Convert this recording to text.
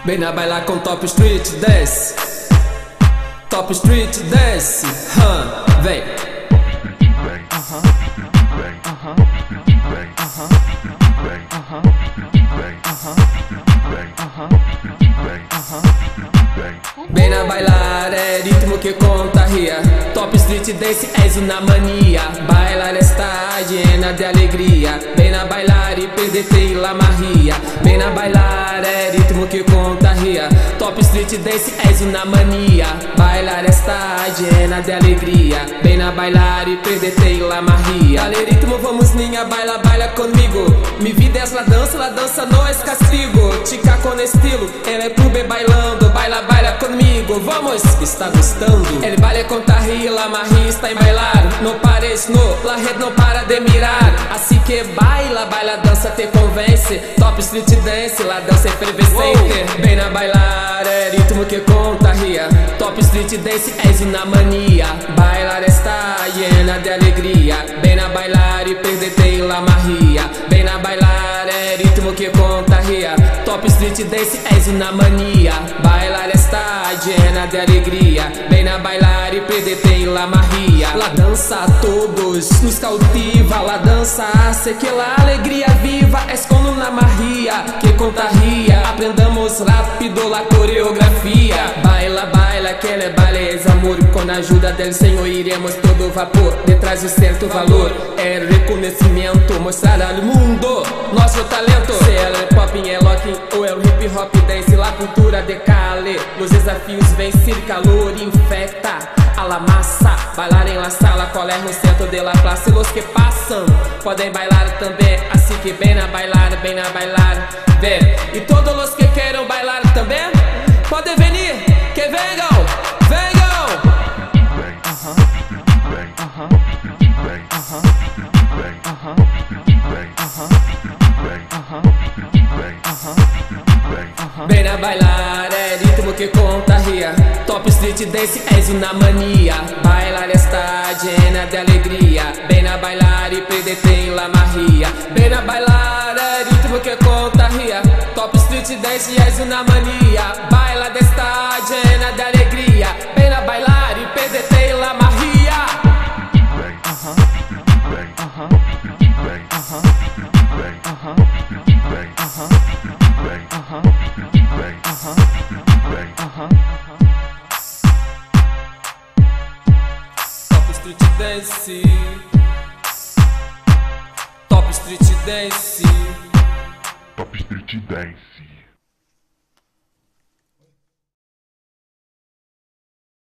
Vem na bailar com Top Street Dance. Top Street Dance, vem. Vem na bailar, é ritmo que contagia. Top Street Dance, és una mania. Bailar está llena de alegria. Vem na bailar e perdete la magia. Vem na bailar, é ritmo que contagia. Top Street Dance, és una mania. Bailar está llena de alegria. Vem na bailar e perdete la magia. Dale ritmo, vamos niña, baila, baila comigo. Mi vida es la dança no es castigo. Chica con estilo, ela é clube bailando. Baila, baila comigo, vamos, está gostando. El baile contagia, la magia está em bailar. No pares, no, la red não para de mirar. Assim que baila, baila, dança te convence. Top Street Dance, la dança é efervescente. Vem na bailar, é ritmo que contagia. Top Street Dance, és una mania. Bailar está llena de alegria. Vem na bailar e perdete la magia. Vem na bailar, é ritmo que contagia. Top Street Dance, és una mania. Bailar está llena de alegria. Vem na bailar e perdete la magia. La dança a todos nos cautiva. La dança hace que la alegria viva. Es como una magia que contagia. Aprendamos rápido la coreografia. Baila, baila, que el baile es amor. Con a ajuda del Senhor iremos todo vapor. Detrás de certo valor é reconhecimento. Mostrar ao mundo nosso talento. Se ela é pop, é locking ou é o hip hop dance. La cultura decale. Los desafios vencer, calor infecta a la massa. Bailar em la sala, colar no centro de la plaza. E los que passam podem bailar também. Assim que vem na bailar, vem. E todos los que queiram bailar também podem venir, que venham, venham. Vem na bailar, é ritmo que contagia. Top Street Dance, és una mania. Bailar está llena de alegria. Vem na bailar e perdete la magia. Vem na bailar, é ritmo que contagia. Top Street Dance, és una mania. Bailar está llena de alegria. Vem na bailar e perdete la magia. Top Street Dance. Top Street Dance. Top Street Dance.